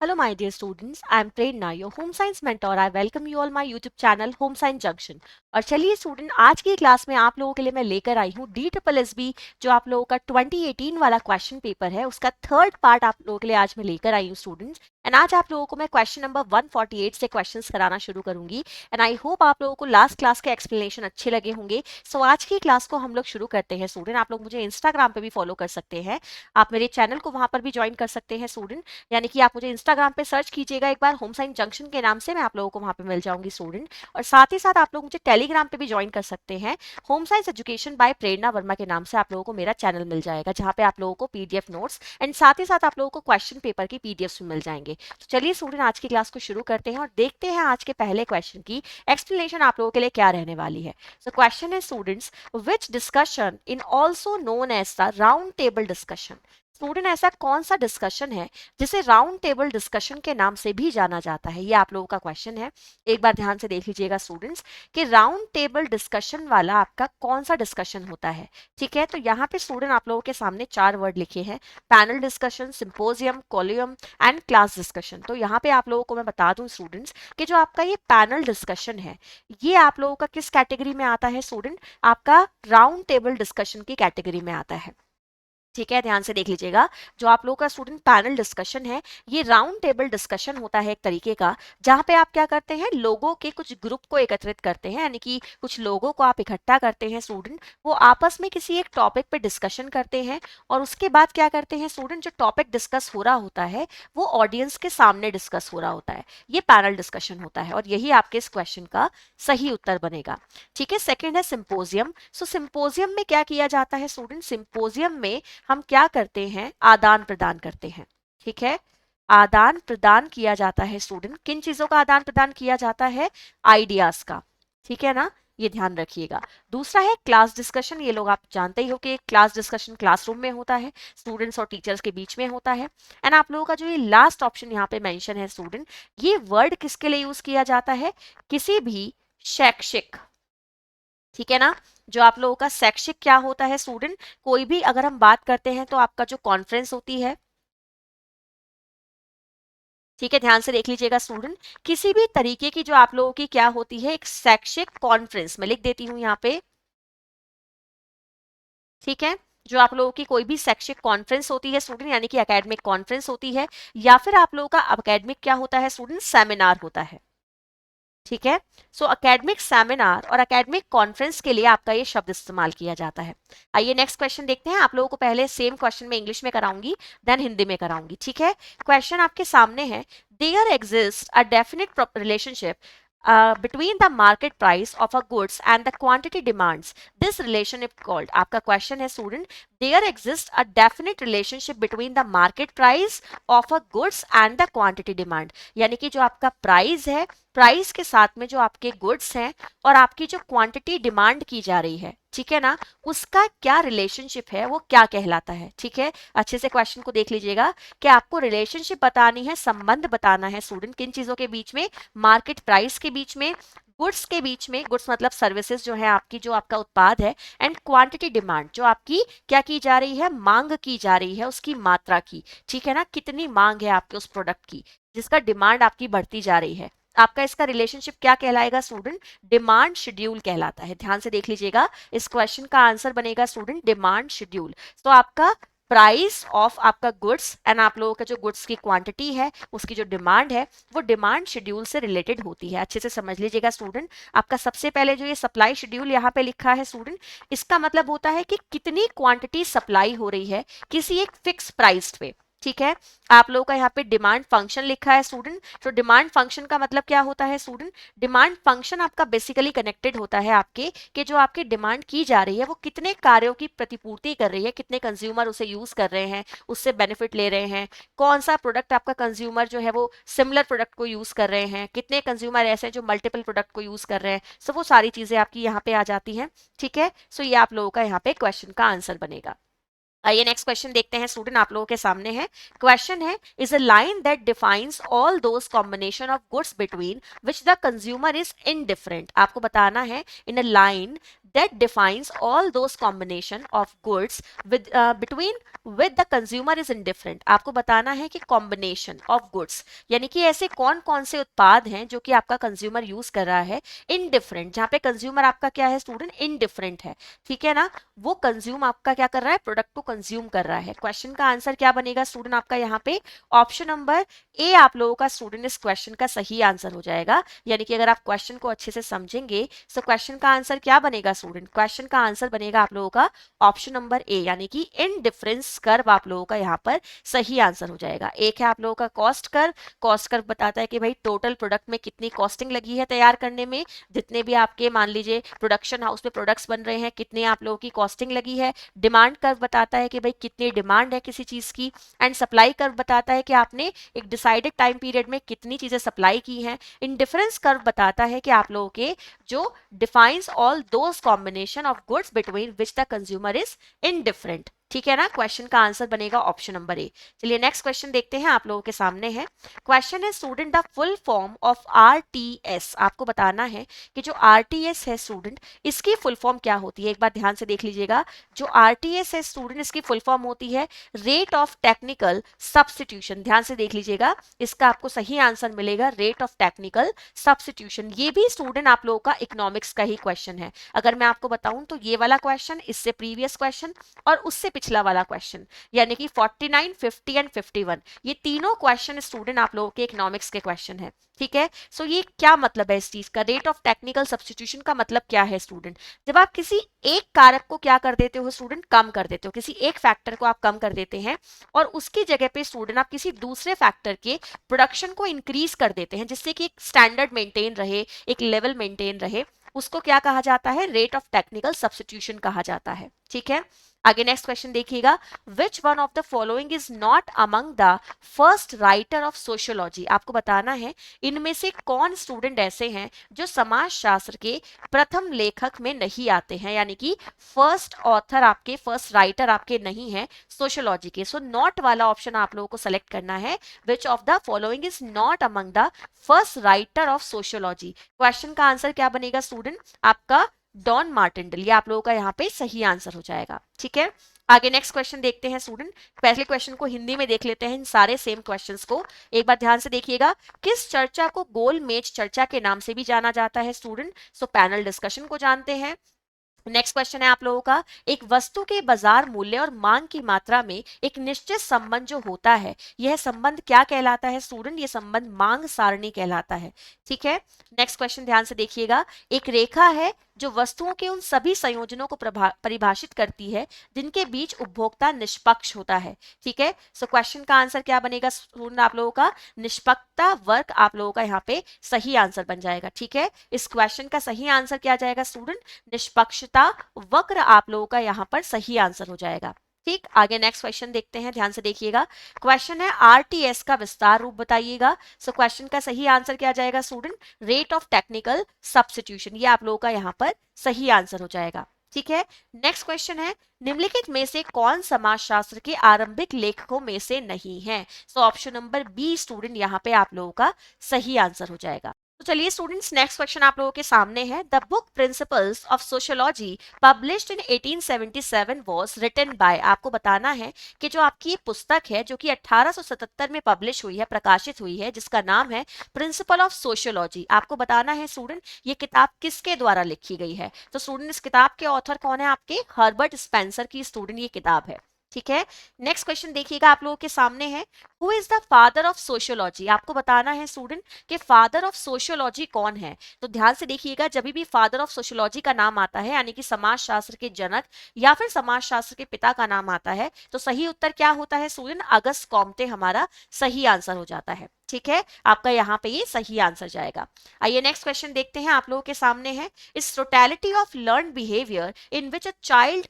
Hello, my dear students. I am Prerna, your home science mentor. I welcome you all my YouTube channel Home Science Junction. और चलिए student, आज की class में आप लोगों के लिए मैं लेकर आई हूँ DSSB जो आप लोगों का 2018 वाला क्वेश्चन पेपर है, उसका थर्ड पार्ट आप लोगों के लिए आज मैं लेकर आई हूँ स्टूडेंट्स। एंड आज आप लोगों को मैं क्वेश्चन नंबर 148 से क्वेश्चंस कराना शुरू करूंगी। एंड आई होप आप लोगों को लास्ट क्लास के एक्सप्लेनेशन अच्छे लगे होंगे। सो आज की क्लास को हम लोग शुरू करते हैं स्टूडेंट। आप लोग मुझे इंस्टाग्राम पे भी फॉलो कर सकते हैं, आप मेरे चैनल को वहां पर भी ज्वाइन कर सकते हैं स्टूडेंट। यानी कि आप मुझे इंस्टाग्राम पे सर्च कीजिएगा एक बार होम साइंस जंक्शन के नाम से, मैं आप लोगों को वहां पे मिल जाऊंगी स्टूडेंट। और साथ ही साथ आप लोग मुझे टेलीग्राम पे भी ज्वाइन कर सकते हैं, होम साइंस एजुकेशन बाय प्रेरणा वर्मा के नाम से आप लोगों को मेरा चैनल मिल जाएगा, जहां पे आप लोगों को पीडीएफ नोट्स एंड साथ ही साथ आप लोगों को क्वेश्चन पेपर की पीडीएफ भी मिल जाएंगे। तो चलिए स्टूडेंट, आज की क्लास को शुरू करते हैं और देखते हैं आज के पहले क्वेश्चन की एक्सप्लेनेशन आप लोगों के लिए क्या रहने वाली है। सो क्वेश्चन है students, which discussion in also known as the round table discussion. Student, ऐसा कौन सा डिस्कशन है जिसे राउंड टेबल डिस्कशन के नाम से भी जाना जाता है? ये आप लोगों का क्वेश्चन है। एक बार ध्यान से देख लीजिएगा स्टूडेंट्स कि राउंड टेबल डिस्कशन वाला आपका कौन सा डिस्कशन होता है। ठीक है, तो यहाँ पे स्टूडेंट आप लोगों के सामने चार वर्ड लिखे हैं, panel discussion, symposium, colloquium and class discussion. तो यहाँ पे आप लोगों को मैं बता दूं स्टूडेंट्स कि जो आपका ये पैनल डिस्कशन है, ये आप लोगों का किस कैटेगरी में आता है स्टूडेंट? आपका राउंड टेबल डिस्कशन की कैटेगरी में आता है। ठीक है, ध्यान से देख लीजिएगा, जो आप लोगों का स्टूडेंट पैनल डिस्कशन है, ये राउंड टेबल डिस्कशन होता है एक तरीके का, जहां पे आप क्या करते हैं, लोगों के कुछ ग्रुप को एकत्रित करते हैं, यानी कि कुछ लोगों को आप इकट्ठा करते हैं स्टूडेंट, वो आपस में किसी एक टॉपिक पे डिस्कशन करते हैं और उसके बाद क्या करते हैं स्टूडेंट, जो टॉपिक डिस्कस हो रहा होता है वो ऑडियंस के सामने डिस्कस हो रहा होता है। ये पैनल डिस्कशन होता है और यही आपके इस क्वेश्चन का सही उत्तर बनेगा। ठीक है, सेकेंड है सिंपोजियम। सो सिंपोजियम में क्या किया जाता है स्टूडेंट? सिंपोजियम में हम क्या करते हैं, आदान प्रदान करते हैं। ठीक है, आदान प्रदान किया जाता है स्टूडेंट। किन चीजों का आदान प्रदान किया जाता है? आइडियाज का। ठीक है ना, ये ध्यान रखिएगा। दूसरा है क्लास डिस्कशन। ये लोग आप जानते ही हो कि क्लास डिस्कशन क्लासरूम में होता है, स्टूडेंट्स और टीचर्स के बीच में होता है। एंड आप लोगों का जो ये लास्ट ऑप्शन यहाँ पे मेंशन है स्टूडेंट, ये वर्ड किसके लिए यूज किया जाता है? किसी भी शैक्षिक, ठीक है ना, जो आप लोगों का शैक्षिक क्या होता है स्टूडेंट? कोई भी अगर हम बात करते हैं तो आपका जो कॉन्फ्रेंस होती है, ठीक है, ध्यान से देख लीजिएगा स्टूडेंट, किसी भी तरीके की जो आप लोगों की क्या होती है, एक शैक्षिक कॉन्फ्रेंस, मैं लिख देती हूं यहाँ पे। ठीक है, जो आप लोगों की कोई भी शैक्षिक कॉन्फ्रेंस होती है स्टूडेंट, यानी कि एकेडमिक कॉन्फ्रेंस होती है, या फिर आप लोगों का एकेडमिक क्या होता है स्टूडेंट, सेमिनार होता है। ठीक है, सो एकेडमिक सेमिनार और एकेडमिक कॉन्फ्रेंस के लिए आपका ये शब्द इस्तेमाल किया जाता है। आइए नेक्स्ट क्वेश्चन देखते हैं। आप लोगों को पहले सेम क्वेश्चन में इंग्लिश में कराऊंगी, देन हिंदी में कराऊंगी। ठीक है, क्वेश्चन आपके सामने है, there exist a definite relationship between the market price of a goods and the quantity demands. This relationship called, आपका क्वेश्चन है student, there exists a definite relationship between the market price of a goods and the quantity demand. यानी कि जो आपका price है, price के साथ में जो आपके गुड्स हैं और आपकी जो क्वांटिटी डिमांड की जा रही है, ठीक है ना, उसका क्या रिलेशनशिप है, वो क्या कहलाता है। ठीक है, अच्छे से क्वेश्चन को देख लीजिएगा कि आपको रिलेशनशिप बतानी है, संबंध बताना है स्टूडेंट, किन चीजों के बीच में? मार्केट प्राइस के बीच में, गुड्स के बीच में, गुड्स मतलब सर्विसेज जो है आपकी, जो आपका उत्पाद है, एंड क्वांटिटी डिमांड, जो आपकी क्या की जा रही है, मांग की जा रही है, उसकी मात्रा की। ठीक है ना, कितनी मांग है आपके उस प्रोडक्ट की जिसका डिमांड आपकी बढ़ती जा रही है। आपका इसका रिलेशनशिप क्या कहलाएगा स्टूडेंट? डिमांड शेड्यूल कहलाता है। ध्यान से देख लीजिएगा, इस क्वेश्चन का आंसर बनेगा स्टूडेंट डिमांड शेड्यूल। तो आपका प्राइस ऑफ आपका गुड्स एंड आप लोगों का जो गुड्स की क्वांटिटी है, उसकी जो डिमांड है, वो डिमांड शेड्यूल से रिलेटेड होती है। अच्छे से समझ लीजिएगा स्टूडेंट। आपका सबसे पहले जो ये सप्लाई शेड्यूल यहाँ पे लिखा है स्टूडेंट, इसका मतलब होता है कि कितनी क्वांटिटी सप्लाई हो रही है किसी एक फिक्स प्राइस पे। ठीक है, आप लोगों का यहाँ पे डिमांड फंक्शन लिखा है स्टूडेंट। तो डिमांड फंक्शन का मतलब क्या होता है स्टूडेंट? डिमांड फंक्शन आपका बेसिकली कनेक्टेड होता है आपके, कि जो आपकी डिमांड की जा रही है वो कितने कार्यों की प्रतिपूर्ति कर रही है, कितने कंज्यूमर उसे यूज कर रहे हैं, उससे बेनिफिट ले रहे हैं, कौन सा प्रोडक्ट आपका कंज्यूमर जो है वो सिमिलर प्रोडक्ट को यूज कर रहे हैं, कितने कंज्यूमर ऐसे हैं जो मल्टीपल प्रोडक्ट को यूज कर रहे हैं। सो वो सारी चीजें आपकी यहाँ पे आ जाती हैं। ठीक है, सो ये आप लोगों का यहाँ पे क्वेश्चन का आंसर बनेगा। आइए नेक्स्ट क्वेश्चन देखते हैं स्टूडेंट, आप लोगों के सामने है। क्वेश्चन है, is a line that defines all those combination of goods between which the consumer is indifferent. आपको बताना है in a line that defines all those combination of goods with between with the consumer is indifferent। आपको बताना है कि combination of goods यानी कि ऐसे कौन कौन से उत्पाद हैं जो कि आपका कंज्यूमर यूज कर रहा है indifferent, जहां पे कंज्यूमर आपका क्या है स्टूडेंट, indifferent है, ठीक है ना, वो कंज्यूम आपका क्या कर रहा है, प्रोडक्ट को कंज्यूम कर रहा है। क्वेश्चन का आंसर क्या बनेगा स्टूडेंट आपका यहाँ पे ऑप्शन नंबर ए आप लोगों का स्टूडेंट इस क्वेश्चन का सही आंसर हो जाएगा। यानी कि अगर आप क्वेश्चन को अच्छे से समझेंगे तो क्वेश्चन का आंसर क्या बनेगा स्टूडेंट, क्वेश्चन का आंसर बनेगा आप लोगों का ऑप्शन नंबर ए, यानी कि इन डिफरेंस कर्व आप लोगों का यहाँ पर सही आंसर हो जाएगा। एक है आप लोगों का कॉस्ट कर्व, कॉस्ट कर्व बताता है कि भाई टोटल प्रोडक्ट में कितनी कॉस्टिंग लगी है तैयार करने में, जितने भी आपके मान लीजिए प्रोडक्शन हाउस में प्रोडक्ट्स बन रहे हैं कितने आप लोगों की कॉस्टिंग लगी है। डिमांड कर्व बताता है कि भाई कितनी डिमांड है किसी चीज की, एंड सप्लाई कर्व बताता है कि आपने एक डिसाइडेड टाइम पीरियड में कितनी चीजें सप्लाई की हैं। इंडिफरेंस कर्व बताता है कि आप लोगों के जो defines all those combination of goods between which the consumer is indifferent, ठीक है ना। क्वेश्चन का आंसर बनेगा ऑप्शन नंबर ए। चलिए नेक्स्ट क्वेश्चन देखते हैं, आप लोगों के सामने है। क्वेश्चन है student the full form of RTS. आपको बताना है कि जो आरटीएस है स्टूडेंट इसकी फुल फॉर्म क्या होती है। एक बार ध्यान से देख लीजिएगा, जो आरटीएस है स्टूडेंट इसकी फुल फॉर्म होती है रेट ऑफ टेक्निकल सब्स्टिट्यूशन। ध्यान से देख लीजिएगा, इसका आपको सही आंसर मिलेगा रेट ऑफ टेक्निकल सब्स्टिट्यूशन। ये भी स्टूडेंट आप लोगों का इकोनॉमिक्स का ही क्वेश्चन है। अगर मैं आपको बताऊं तो ये वाला क्वेश्चन, इससे प्रीवियस क्वेश्चन और उससे पिछला वाला क्वेश्चन, यानी कि 49, 50 एंड 51, ये तीनों क्वेश्चन स्टूडेंट आप लोगों के इकोनॉमिक्स के क्वेश्चन है, ठीक है। सो ये क्या मतलब है इस चीज का, रेट ऑफ टेक्निकल सब्स्टिट्यूशन का मतलब क्या है स्टूडेंट, जब आप किसी एक कारक को क्या कर देते हो स्टूडेंट, कम कर देते हो, किसी एक फैक्टर को आप कम कर देते हैं और उसकी जगह पे स्टूडेंट आप किसी दूसरे फैक्टर के प्रोडक्शन को इंक्रीज कर देते हैं जिससे कि एक स्टैंडर्ड मेंटेन रहे, एक लेवल मेंटेन रहे, उसको क्या कहा जाता है, रेट ऑफ टेक्निकल सब्स्टिट्यूशन कहा जाता है, ठीक है। आगे नेक्स्ट क्वेश्चन देखिएगा, which one of the following is not among the first writer of sociology. आपको बताना है इनमें से कौन स्टूडेंट ऐसे हैं जो समाजशास्त्र के प्रथम लेखक में नहीं आते हैं, यानी कि फर्स्ट ऑथर आपके, फर्स्ट राइटर आपके नहीं है सोशियोलॉजी के। सो नॉट वाला ऑप्शन आप लोगों को सेलेक्ट करना है, which of the following is not among the first writer of sociology. Question का आंसर क्या बनेगा स्टूडेंट आपका डॉन मार्टिनडेल, ये आप लोगों का यहाँ पे सही आंसर हो जाएगा, ठीक है। आगे नेक्स्ट क्वेश्चन देखते हैं स्टूडेंट, पहले क्वेश्चन को हिंदी में देख लेते हैं, इन सारे सेम क्वेश्चंस को एक बार ध्यान से देखिएगा। किस चर्चा को गोल मेज चर्चा के नाम से भी जाना जाता है स्टूडेंट, सो पैनल डिस्कशन को जानते हैं। नेक्स्ट क्वेश्चन है आप लोगों का, एक वस्तु के बाजार मूल्य और मांग की मात्रा में एक निश्चित संबंध जो होता है, यह संबंध क्या कहलाता है स्टूडेंट, यह संबंध मांग सारणी कहलाता है, ठीक है। नेक्स्ट क्वेश्चन ध्यान से देखिएगा, एक रेखा है जो वस्तुओं के उन सभी संयोजनों को परिभाषित करती है जिनके बीच उपभोक्ता निष्पक्ष होता है, ठीक है। सो क्वेश्चन का आंसर क्या बनेगा स्टूडेंट आप लोगों का, निष्पक्षता वर्ग आप लोगों का यहाँ पे सही आंसर बन जाएगा, ठीक है। इस क्वेश्चन का सही आंसर क्या जाएगा स्टूडेंट, निष्पक्षता वक्र आप लोगों का यहाँ पर सही आंसर हो जाएगा, ठीक। आगे नेक्स्ट क्वेश्चन देखते हैं, ध्यान से देखिएगा। क्वेश्चन है आरटीएस का विस्तार रूप बताइएगा। सो क्वेश्चन का सही आंसर क्या जाएगा student, rate of technical substitution, ये आप लोगों का यहाँ पर सही आंसर हो जाएगा, ठीक है। नेक्स्ट क्वेश्चन है, निम्नलिखित में से कौन समाजशास्त्र के आरंभिक लेखकों में से नहीं है। So option number B student यहाँ पे आप लोगों का सही आंसर हो जाएगा। तो चलिए स्टूडेंट्स नेक्स्ट क्वेश्चन आप लोगों के सामने है, the book principles of sociology published in 1877 was written by. आपको बताना है कि जो आपकी पुस्तक है जो कि 1877 में पब्लिश हुई है, प्रकाशित हुई है, जिसका नाम है प्रिंसिपल ऑफ सोशियोलॉजी, आपको बताना है स्टूडेंट ये किताब किसके द्वारा लिखी गई है। तो स्टूडेंट इस किताब के ऑथर कौन है आपके, हर्बर्ट स्पेंसर की स्टूडेंट ये किताब है, ठीक है। नेक्स्ट क्वेश्चन देखिएगा आप लोगों के सामने है, who is the father of sociology. आपको बताना है स्टूडेंट कि फादर ऑफ सोशियोलॉजी कौन है। तो ध्यान से देखिएगा, जब भी फादर ऑफ सोशियोलॉजी का नाम आता है यानी कि समाजशास्त्र के जनक या फिर समाजशास्त्र के पिता का नाम आता है तो सही उत्तर क्या होता है स्टूडेंट, अगस्त कॉम्टे हमारा सही आंसर हो जाता है, ठीक है। आपका यहाँ पे ये सही आंसर जाएगा। आइए नेक्स्ट क्वेश्चन देखते हैं, आप लोगों के सामने है, इस totality of learn behaviour in which a child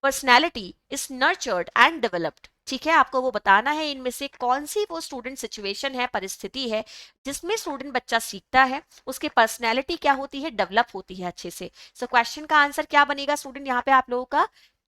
personality is nurtured and developed, ठीक है। आपको वो बताना है इनमें से कौन सी वो स्टूडेंट सिचुएशन है, परिस्थिति है जिसमें स्टूडेंट बच्चा सीखता है, उसकी पर्सनैलिटी क्या होती है, डेवलप होती है अच्छे से। सो क्वेश्चन का आंसर क्या बनेगा स्टूडेंट यहाँ पे आप लोगों का,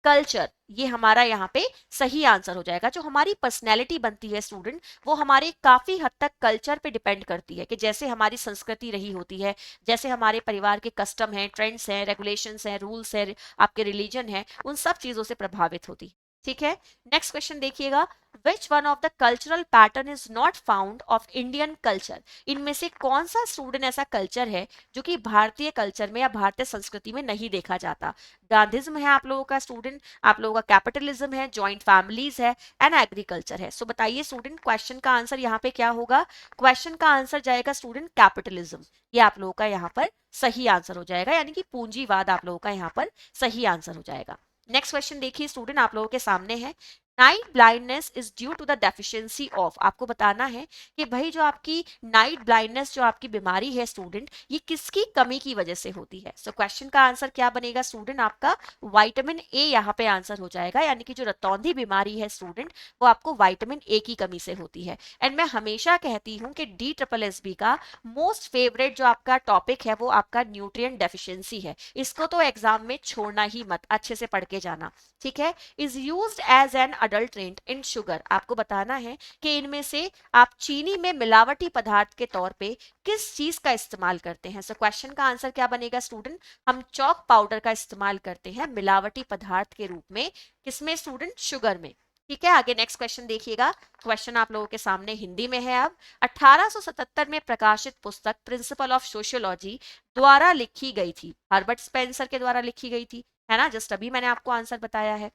कल्चर, ये हमारा यहाँ पे सही आंसर हो जाएगा। जो हमारी पर्सनैलिटी बनती है स्टूडेंट, वो हमारे काफी हद तक कल्चर पे डिपेंड करती है, कि जैसे हमारी संस्कृति रही होती है, जैसे हमारे परिवार के कस्टम हैं, ट्रेंड्स हैं, रेगुलेशंस हैं, रूल्स हैं, आपके रिलीजन है, उन सब चीजों से प्रभावित होती है। ठीक है, नेक्स्ट क्वेश्चन देखिएगा, which one of the cultural pattern is not found of Indian culture? इनमें से कौन सा स्टूडेंट ऐसा कल्चर है जो कि भारतीय कल्चर में या भारतीय संस्कृति में नहीं देखा जाता? गांधीज्म है आप लोगों का स्टूडेंट, आप लोगों का कैपिटलिज्म है, जॉइंट फैमिलीज है, एंड एग्रीकल्चर है। सो बताइए स्टूडेंट, क्वेश्चन का आंसर यहाँ पे क्या होगा? क्वेश्चन का आंसर जाएगा स्टूडेंट कैपिटलिज्म। ये आप लोगों का यहाँ पर सही आंसर हो जाएगा, यानी कि पूंजीवाद आप लोगों का यहाँ पर सही आंसर हो जाएगा। नेक्स्ट क्वेश्चन देखिए स्टूडेंट, आप लोगों के सामने है, night blindness is due to the deficiency of. आपको बताना है कि भाई जो आपकी नाइट ब्लाइंडनेस, जो आपकी बीमारी है स्टूडेंट, ये किसकी कमी की वजह से होती है? सो क्वेश्चन का आंसर क्या बनेगा स्टूडेंट? आपका विटामिन ए यहाँ पे आंसर हो जाएगा, यानी कि जो रतौंधी बीमारी है स्टूडेंट, वो आपको विटामिन ए की कमी से होती है। एंड मैं हमेशा कहती हूँ कि DSSB का मोस्ट फेवरेट जो आपका टॉपिक है वो आपका न्यूट्रिएंट डेफिशिएंसी है। इसको तो एग्जाम में छोड़ना ही मत, अच्छे से पढ़ के जाना। ठीक है, is used as an adulterant in sugar. आपको बताना है कि इनमें से आप चीनी में मिलावटी पदार्थ के तौर पे किस चीज का इस्तेमाल करते हैं? सो क्वेश्चन का आंसर क्या बनेगा स्टूडेंट? हम चॉक पाउडर का इस्तेमाल करते हैं मिलावटी पदार्थ के रूप में, किसमें स्टूडेंट? शुगर में। ठीक है, आगे नेक्स्ट क्वेश्चन देखिएगा। क्वेश्चन आप लोगों के सामने हिंदी में है। अब 1877 में प्रकाशित पुस्तक प्रिंसिपल ऑफ सोशियोलॉजी द्वारा लिखी गई थी, हर्बर्ट स्पेंसर के द्वारा लिखी गई थी, है ना? जस्ट अभी मैंने आपको आंसर बताया है।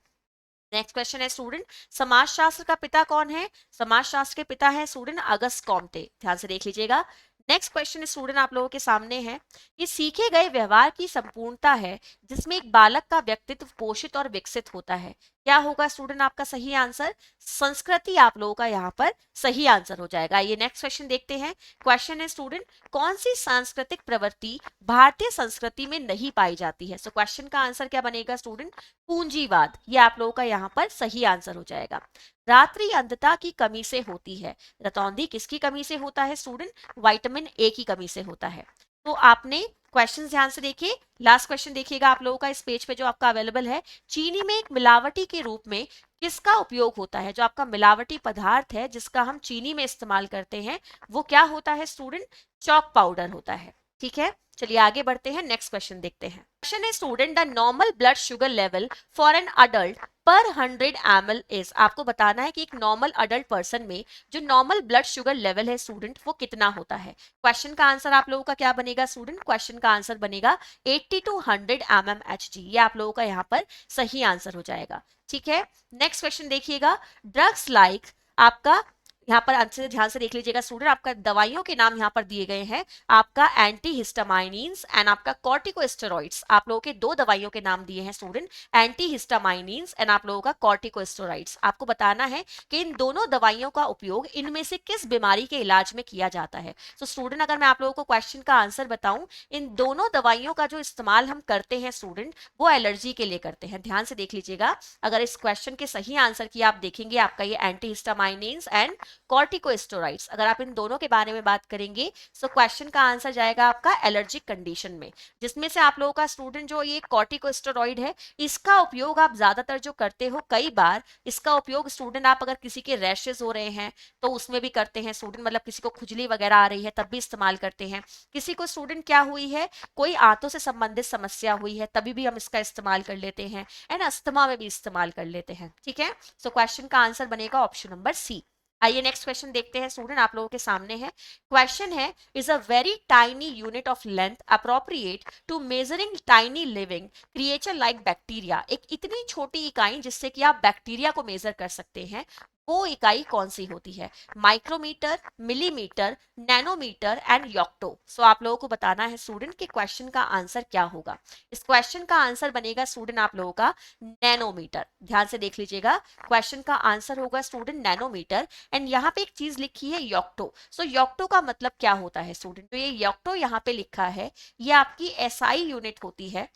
नेक्स्ट क्वेश्चन है स्टूडेंट, समाजशास्त्र का पिता कौन है? समाजशास्त्र के पिता है स्टूडेंट अगस्त कॉम्टे। ध्यान से देख लीजिएगा। नेक्स्ट क्वेश्चन स्टूडेंट आप लोगों के सामने है, ये सीखे गए व्यवहार की संपूर्णता है जिसमें एक बालक का व्यक्तित्व पोषित और विकसित होता है। क्या होगा स्टूडेंट आपका सही आंसर? संस्कृति आप लोगों का यहाँ पर सही आंसर हो जाएगा। ये नेक्स्ट क्वेश्चन देखते हैं। क्वेश्चन है स्टूडेंट, कौन सी सांस्कृतिक प्रवृत्ति भारतीय संस्कृति में नहीं पाई जाती है? सो क्वेश्चन का आंसर क्या बनेगा स्टूडेंट? पूंजीवाद। ये आप लोगों का यहाँ पर सही आंसर हो जाएगा। रात्रि अंधता की कमी से होती है, रतौंधी किसकी कमी से होता है स्टूडेंट? विटामिन ए की कमी से होता है। तो आपने क्वेश्चन ध्यान से देखिए, लास्ट क्वेश्चन देखिएगा आप लोगों का इस पेज पे जो आपका अवेलेबल है, चीनी में एक मिलावटी के रूप में किसका उपयोग होता है? जो आपका मिलावटी पदार्थ है जिसका हम चीनी में इस्तेमाल करते हैं, वो क्या होता है स्टूडेंट? चॉक पाउडर होता है। ठीक है, चलिए आगे बढ़ते हैं, नेक्स्ट क्वेश्चन देखते हैं। क्वेश्चन है student, the normal blood sugar level for an adult पर 100 ml इज। आपको बताना है कि एक नॉर्मल अडल्ट पर्सन में जो नॉर्मल ब्लड शुगर लेवल है स्टूडेंट, वो कितना होता है? क्वेश्चन का आंसर आप लोगों का क्या बनेगा स्टूडेंट? क्वेश्चन का आंसर बनेगा 80 to 100 mmHg। ये आप लोगों का यहाँ पर सही आंसर हो जाएगा। ठीक है, नेक्स्ट क्वेश्चन देखिएगा। ड्रग्स लाइक, आपका यहाँ पर आंसर ध्यान से देख लीजिएगा स्टूडेंट, आपका दवाइयों के नाम यहाँ पर दिए गए हैं, आपका एंटीहिस्टामाइनिन्स एंड आपका कॉर्टिकोस्टेरॉइड्स। आप लोगों के दो दवाइयों के नाम दिए हैं स्टूडेंट, एंटीहिस्टामाइनिन्स एंड आप लोगों का कॉर्टिकोस्टेरॉइड्स। आपको बताना है कि इन दोनों दवाइयों का उपयोग इनमें से किस बीमारी के इलाज में किया जाता है। तो स्टूडेंट अगर मैं आप लोगों को क्वेश्चन का आंसर बताऊं, इन दोनों दवाइयों का जो इस्तेमाल हम करते हैं स्टूडेंट, वो एलर्जी के लिए करते हैं। ध्यान से देख लीजिएगा, अगर इस क्वेश्चन के सही आंसर की आप देखेंगे, आपका ये एंटीहिस्टामाइनिन्स एंड कॉर्टिकोस्टेरॉइड्स, अगर आप इन दोनों के बारे में बात करेंगे, सो क्वेश्चन का आंसर जाएगा आपका एलर्जिक कंडीशन में। जिसमें से आप लोगों का स्टूडेंट जो ये कॉर्टिकोस्टेरॉइड है, इसका उपयोग आप ज्यादातर जो करते हो, कई बार इसका उपयोग स्टूडेंट आप अगर किसी के रैशेस हो रहे हैं तो उसमें भी करते हैं स्टूडेंट, मतलब किसी को खुजली वगैरह आ रही है तब भी इस्तेमाल करते हैं। किसी को स्टूडेंट क्या हुई है, कोई आंतों से संबंधित समस्या हुई है, तभी भी हम इसका इस्तेमाल कर लेते हैं, एंड अस्थमा में भी इस्तेमाल कर लेते हैं। ठीक है, सो क्वेश्चन का आंसर बनेगा ऑप्शन नंबर सी। आइए नेक्स्ट क्वेश्चन देखते हैं स्टूडेंट, आप लोगों के सामने है। क्वेश्चन है, is a very tiny unit of length appropriate to measuring tiny living creature like bacteria. एक इतनी छोटी इकाई जिससे कि आप बैक्टीरिया को मेजर कर सकते हैं, वो इकाई कौन सी होती है? Micrometre, millimetre, nanometre and yocto. So आप लोगों को बताना है स्टूडेंट कि क्वेश्चन का आंसर क्या होगा। इस क्वेश्चन का आंसर बनेगा स्टूडेंट आप लोगों का नैनोमीटर। ध्यान से देख लीजिएगा, क्वेश्चन का आंसर होगा स्टूडेंट नैनोमीटर। एंड यहाँ पे एक चीज लिखी है योक्टो। सो योक्टो का मतलब क्या होता है स्टूडेंट? तो ये योक्टो यहाँ पे लिखा है, ये आपकी एसआई यूनिट होती है।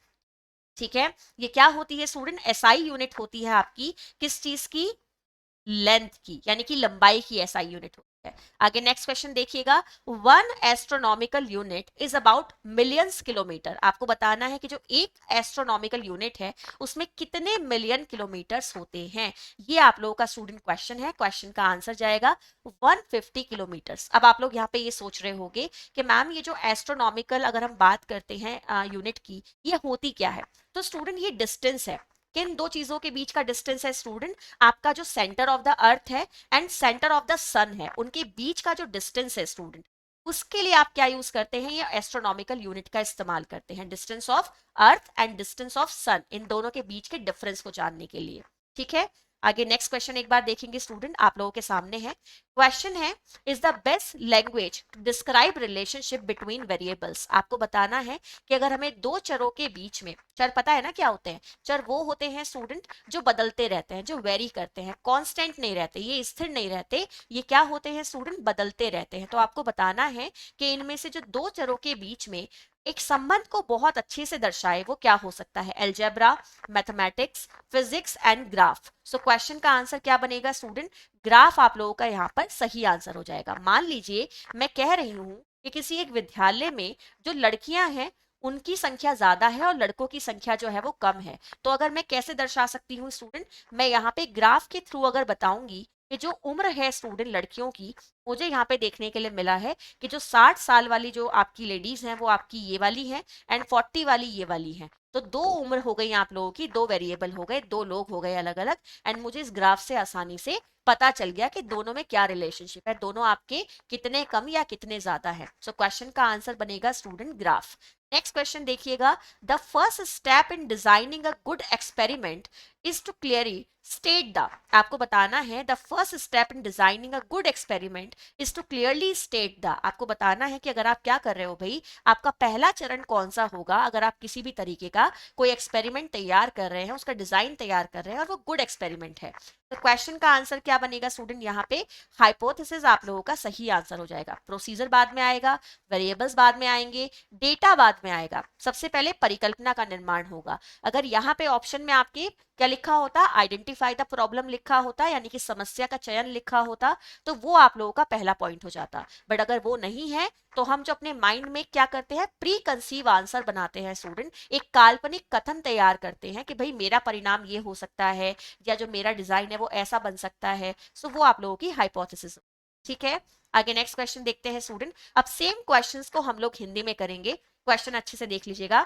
ठीक है, ये क्या होती है स्टूडेंट? एसआई यूनिट होती है आपकी किस चीज की? लेंथ की, यानी कि लंबाई की एसआई यूनिट होती है। आगे नेक्स्ट क्वेश्चन देखिएगा, 1 astronomical unit is about millions kilometre. आपको बताना है कि जो एक एस्ट्रोनॉमिकल यूनिट है उसमें कितने मिलियन किलोमीटर्स होते हैं। ये आप लोगों का स्टूडेंट क्वेश्चन है। क्वेश्चन का आंसर जाएगा 150 किलोमीटर्स। अब आप लोग यहाँ पे ये सोच रहे होंगे कि मैम ये जो एस्ट्रोनॉमिकल अगर हम बात करते हैं यूनिट की, ये होती क्या है। तो स्टूडेंट ये डिस्टेंस है। किन दो चीजों के बीच का डिस्टेंस है स्टूडेंट, आपका जो सेंटर ऑफ द अर्थ है एंड सेंटर ऑफ द सन है, उनके बीच का जो डिस्टेंस है स्टूडेंट, उसके लिए आप क्या यूज करते हैं, या एस्ट्रोनॉमिकल यूनिट का इस्तेमाल करते हैं, distance of earth and distance of sun, इन दोनों के बीच के डिफरेंस को जानने के लिए। ठीक है, आगे नेक्स्ट क्वेश्चन एक बार देखेंगे स्टूडेंट, आप लोगों के सामने है। क्वेश्चन है, is the best language to describe relationship between variables. आपको बताना है कि अगर हमें दो चरों के बीच में, चर पता है ना क्या होते हैं, चर वो होते हैं स्टूडेंट जो बदलते रहते हैं, जो वेरी करते हैं, कांस्टेंट नहीं रहते, ये स्थिर नहीं रहते, ये क्या होते हैं स्टूडेंट, बदलते रहते हैं। तो आपको बताना है कि इनमें से जो दो चरों के बीच में एक संबंध को बहुत अच्छे से दर्शाए वो क्या हो सकता है, algebra, mathematics, physics and graph. So question का आंसर क्या बनेगा स्टूडेंट, ग्राफ आप लोगों का यहाँ पर सही आंसर हो जाएगा। मान लीजिए मैं कह रही हूँ कि किसी एक विद्यालय में जो लड़कियां हैं उनकी संख्या ज्यादा है और लड़कों की संख्या जो है वो कम है, तो अगर मैं कैसे दर्शा सकती हूँ स्टूडेंट, मैं यहाँ पे ग्राफ के थ्रू अगर बताऊंगी कि जो उम्र है स्टूडेंट लड़कियों की, मुझे यहाँ पे देखने के लिए मिला है कि जो 60 साल वाली जो आपकी लेडीज हैं वो आपकी ये वाली हैं एंड 40 वाली ये वाली हैं। तो दो उम्र हो गई आप लोगों की, दो वेरिएबल हो गए, दो लोग हो गए अलग अलग, एंड मुझे इस ग्राफ से आसानी से पता चल गया कि दोनों में क्या रिलेशनशिप है, दोनों आपके कितने कम या कितने ज्यादा है। सो क्वेश्चन का आंसर बनेगा स्टूडेंट ग्राफ। नेक्स्ट क्वेश्चन देखिएगा, the first step in designing a good experiment is to clearly state the. आपको बताना है the first step in designing a good experiment is to clearly state the. आपको बताना है कि अगर आप क्या कर रहे हो भाई, आपका पहला चरण कौन सा होगा अगर आप किसी भी तरीके का कोई एक्सपेरिमेंट तैयार कर रहे हैं, उसका डिजाइन तैयार कर रहे हैं और वो गुड एक्सपेरिमेंट है। तो क्वेश्चन का आंसर क्या बनेगा स्टूडेंट, यहाँ पे हाइपोथेसिस आप लोगों का सही आंसर हो जाएगा। प्रोसीजर बाद में आएगा, वेरिएबल्स बाद में आएंगे, डेटा बाद में आएगा, सबसे पहले परिकल्पना का निर्माण होगा। अगर यहाँ पे ऑप्शन में आपके क्या लिखा होता, आइडेंटिफाई द प्रॉब्लम लिखा होता, यानी कि समस्या का चयन लिखा होता, तो वो आप लोगों का पहला पॉइंट हो जाता। बट अगर वो नहीं है तो हम जो अपने माइंड में क्या करते हैं, प्री कंसीव आंसर बनाते हैं स्टूडेंट, एक काल्पनिक कथन तैयार करते हैं कि भाई मेरा परिणाम ये हो सकता है या जो मेरा डिजाइन है वो ऐसा बन सकता है। सो वो आप लोगों की हाइपोथेसिस। ठीक है, आगे नेक्स्ट क्वेश्चन देखते हैं स्टूडेंट। अब सेम क्वेश्चंस को हम लोग हिंदी में करेंगे, क्वेश्चन अच्छे से देख लीजिएगा।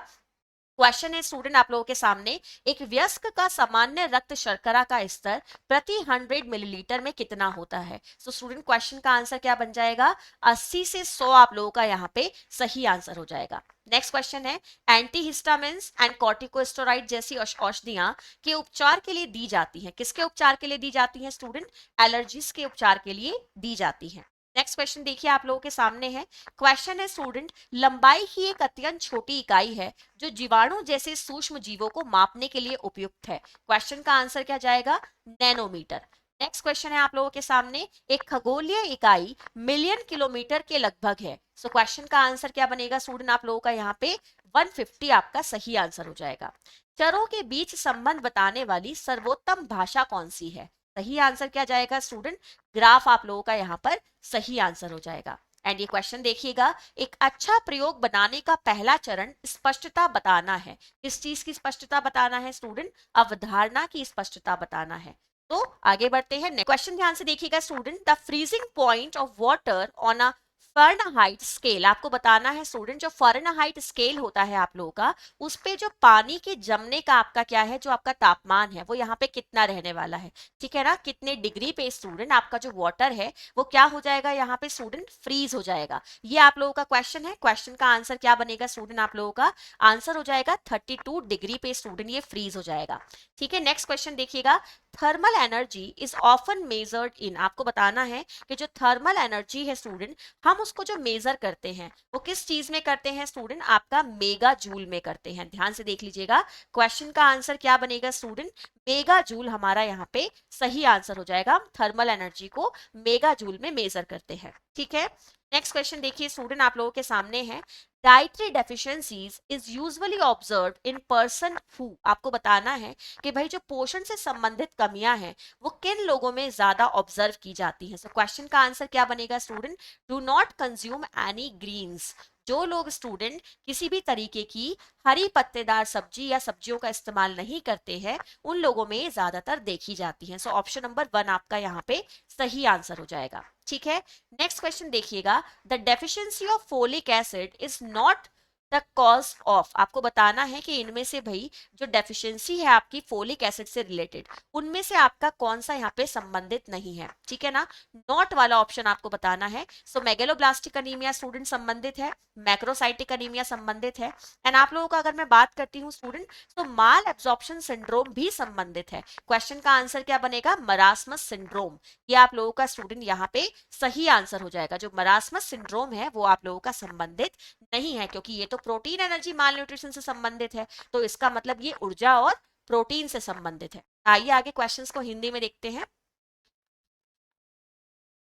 क्वेश्चन है स्टूडेंट आप लोगों के सामने, एक वयस्क का सामान्य रक्त शर्करा का स्तर प्रति 100 मिलीलीटर में कितना होता है। सो स्टूडेंट क्वेश्चन का आंसर क्या बन जाएगा, 80 से 100 आप लोगों का यहाँ पे सही आंसर हो जाएगा। नेक्स्ट क्वेश्चन है, एंटीहिस्टामिन्स एंड कॉर्टिकोस्टेरॉइड जैसी औषधियां के उपचार के लिए दी जाती हैं, किसके उपचार के लिए दी जाती हैं स्टूडेंट, एलर्जीज के उपचार के लिए दी जाती हैं। नेक्स्ट क्वेश्चन देखिए आप लोगों के सामने है। क्वेश्चन है स्टूडेंट, लंबाई ही एक अत्यंत छोटी इकाई है जो जीवाणु जैसे सूक्ष्म जीवों को मापने के लिए उपयुक्त है। क्वेश्चन का आंसर क्या जाएगा, नैनोमीटर। नेक्स्ट क्वेश्चन है आप लोगों के सामने, एक खगोलीय इकाई मिलियन किलोमीटर के लगभग है। सो क्वेश्चन का आंसर क्या बनेगा स्टूडेंट, आप लोगों का यहाँ पे 150 आपका सही आंसर हो जाएगा। चरों के बीच संबंध बताने वाली सर्वोत्तम भाषा कौन सी है, सही आंसर क्या जाएगा स्टूडेंट, ग्राफ आप लोगों का यहाँ पर सही आंसर हो जाएगा। एंड ये क्वेश्चन देखिएगा, एक अच्छा प्रयोग बनाने का पहला चरण स्पष्टता बताना है। किस चीज की स्पष्टता बताना है स्टूडेंट, अवधारणा की स्पष्टता बताना है। तो आगे बढ़ते हैं, क्वेश्चन ध्यान से देखिएगा student, the freezing point of water on a Fahrenheit scale. आपको बताना है स्टूडेंट, जो फॉरेनहाइट स्केल होता है आप लोगों का, उस पे जो पानी के जमने का आपका क्या है, जो आपका तापमान है वो यहाँ पे कितना रहने वाला है। ठीक है ना, कितने डिग्री पे स्टूडेंट आपका जो वाटर है वो क्या हो जाएगा, यहाँ पे स्टूडेंट फ्रीज हो जाएगा। ये आप लोगों का क्वेश्चन है। क्वेश्चन का आंसर क्या बनेगा स्टूडेंट, आप लोगों का आंसर हो जाएगा 32 डिग्री पे स्टूडेंट ये फ्रीज हो जाएगा। ठीक है, नेक्स्ट क्वेश्चन देखिएगा, thermal energy is often measured in. आपको बताना है कि जो थर्मल एनर्जी है स्टूडेंट, हम उसको जो मेजर करते हैं वो किस चीज में करते हैं स्टूडेंट, आपका मेगा जूल में करते हैं। ध्यान से देख लीजिएगा, क्वेश्चन का आंसर क्या बनेगा स्टूडेंट, मेगा जूल हमारा यहाँ पे सही आंसर हो जाएगा। हम थर्मल एनर्जी को मेगा जूल में मेजर करते हैं। ठीक है, नेक्स्ट क्वेश्चन देखिए स्टूडेंट, आप लोगों के सामने है। Dietary deficiencies is usually observed in person who, आपको बताना है कि भाई जो पोषण से संबंधित कमियां हैं वो किन लोगों में ज्यादा ऑब्जर्व की जाती हैं। सो क्वेश्चन का आंसर क्या बनेगा student, do not consume any greens, जो लोग स्टूडेंट किसी भी तरीके की हरी पत्तेदार सब्जी या सब्जियों का इस्तेमाल नहीं करते हैं, उन लोगों में ज्यादातर देखी जाती हैं। सो ऑप्शन नंबर 1 आपका यहाँ पे सही आंसर हो जाएगा। ठीक है, नेक्स्ट क्वेश्चन देखिएगा, the deficiency of folic acid is not the cause of, आपको बताना है कि इनमें से भाई जो डेफिशिएंसी है आपकी फोलिक एसिड से रिलेटेड, उनमें से आपका कौन सा यहाँ पे संबंधित नहीं है। ठीक है ना, नॉट वाला ऑप्शन आपको बताना है। सो मेगेलोब्लास्टिक अनीमिया स्टूडेंट संबंधित है, मैक्रोसाइटिक अनीमिया संबंधित है, एंड आप लोगों का अगर मैं बात करती हूँ स्टूडेंट तो माल एब्जॉर्प्शन सिंड्रोम भी संबंधित है। क्वेश्चन का आंसर क्या बनेगा, मरासमस सिंड्रोम, ये आप लोगों का स्टूडेंट यहाँ पे सही आंसर हो जाएगा। जो मरासमस सिंड्रोम है वो आप लोगों का संबंधित नहीं है, क्योंकि ये तो प्रोटीन एनर्जी माल न्यूट्रिशन से संबंधित है, तो इसका मतलब ये ऊर्जा और प्रोटीन से संबंधित है। आइए आगे क्वेश्चंस को हिंदी में देखते हैं।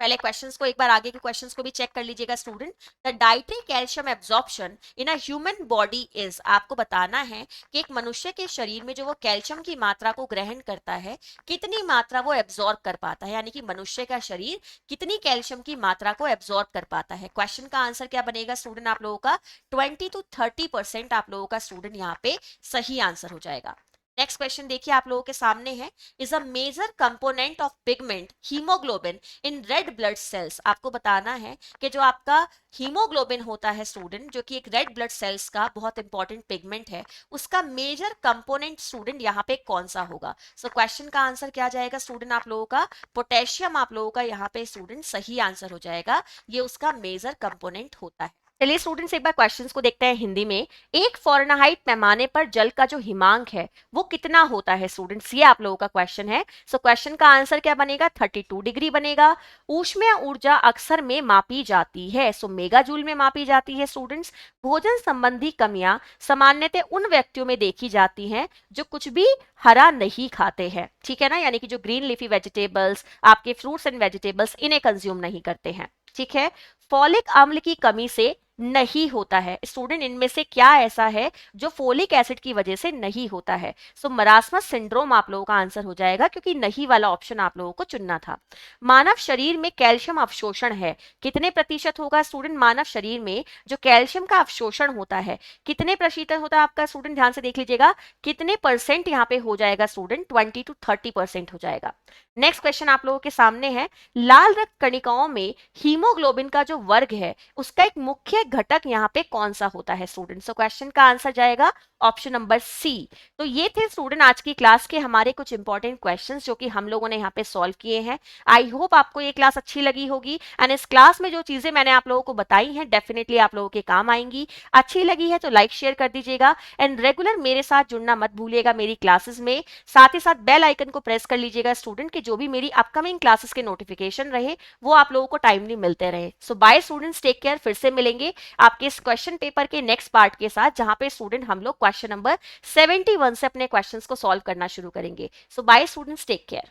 पहले क्वेश्चंस को एक बार आगे के क्वेश्चंस को भी चेक कर लीजिएगा student. The dietary calcium absorption in a human body is, आपको बताना है कि एक मनुष्य के शरीर में जो वो कैल्शियम की मात्रा को ग्रहण करता है, कितनी मात्रा वो एब्जॉर्ब कर पाता है, यानी कि मनुष्य का शरीर कितनी कैल्शियम की मात्रा को एब्जॉर्ब कर पाता है। क्वेश्चन का आंसर क्या बनेगा स्टूडेंट, आप लोगों का 20 to 30% आप लोगों का स्टूडेंट यहाँ पे सही आंसर हो जाएगा। नेक्स्ट क्वेश्चन देखिए आप लोगों के सामने है, is a major component of pigment haemoglobin in red blood cells, आपको बताना है कि जो आपका हीमोग्लोबिन होता है स्टूडेंट, जो कि एक रेड ब्लड सेल्स का बहुत इंपॉर्टेंट पिगमेंट है, उसका मेजर कंपोनेंट स्टूडेंट यहाँ पे कौन सा होगा। सो क्वेश्चन का आंसर क्या जाएगा स्टूडेंट, आप लोगों का पोटेशियम आप लोगों का यहाँ पे स्टूडेंट सही आंसर हो जाएगा, ये उसका मेजर कंपोनेंट होता है। चलिए स्टूडेंट्स एक बार क्वेश्चंस को देखते हैं हिंदी में। एक फॉरेनहाइट पैमाने पर जल का जो हिमांक है वो कितना होता है स्टूडेंट्स, ये आप लोगों का क्वेश्चन है। सो क्वेश्चन का आंसर क्या बनेगा, 32 डिग्री बनेगा। ऊष्मीय ऊर्जा अक्सर में मापी जाती है, सो मेगा जूल में मापी जाती है स्टूडेंट्स। भोजन संबंधी कमियां सामान्यतः उन व्यक्तियों में देखी जाती हैं जो कुछ भी हरा नहीं खाते हैं, ठीक है ना, यानी कि जो ग्रीन लीफी वेजिटेबल्स, आपके फ्रूट्स एंड वेजिटेबल्स, इन्हें कंज्यूम नहीं करते हैं। ठीक है, फॉलिक अम्ल की कमी से नहीं होता है स्टूडेंट, इनमें से क्या ऐसा है जो फोलिक एसिड की वजह से नहीं होता है। सो मरासमस सिंड्रोम आप लोगों का आंसर हो जाएगा, क्योंकि नहीं वाला ऑप्शन आप लोगों को चुनना था। मानव शरीर में कैल्शियम अवशोषण है, कितने प्रतिशत होगा स्टूडेंट, मानव शरीर में जो कैल्शियम का अवशोषण होता है कितने प्रतिशत होता है आपका स्टूडेंट, ध्यान से देख लीजिएगा, कितने परसेंट यहाँ पे हो जाएगा स्टूडेंट, 20 to 30% हो जाएगा। नेक्स्ट क्वेश्चन आप लोगों के सामने है, लाल रक्त कणिकाओं में हीमोग्लोबिन का जो वर्ग है उसका एक मुख्य घटक यहाँ पे कौन सा होता है स्टूडेंट। सो क्वेश्चन का आंसर जाएगा ऑप्शन नंबर सी। तो ये थे स्टूडेंट आज की क्लास के हमारे कुछ इंपॉर्टेंट क्वेश्चंस जो कि हम लोगों ने यहाँ पे सॉल्व किए हैं। आई होप आपको ये क्लास अच्छी लगी होगी, एंड इस क्लास में जो चीजें मैंने आप लोगों को बताई हैं डेफिनेटली आप लोगों के काम आएंगी। अच्छी लगी है तो लाइक शेयर कर दीजिएगा, एंड रेगुलर मेरे साथ जुड़ना मत भूलिएगा मेरी क्लासेस में। साथ ही साथ बेल आइकन को प्रेस कर लीजिएगा स्टूडेंट, कि जो भी मेरी अपकमिंग क्लासेस के नोटिफिकेशन रहे वो आप लोगों को टाइमली मिलते रहे। सो बाय स्टूडेंट्स, टेक केयर, फिर से मिलेंगे आपके इस क्वेश्चन पेपर के नेक्स्ट पार्ट के साथ, जहां पे स्टूडेंट हम लोग क्वेश्चन नंबर 71 से अपने क्वेश्चंस को सॉल्व करना शुरू करेंगे। सो बाय स्टूडेंट्स, टेक केयर।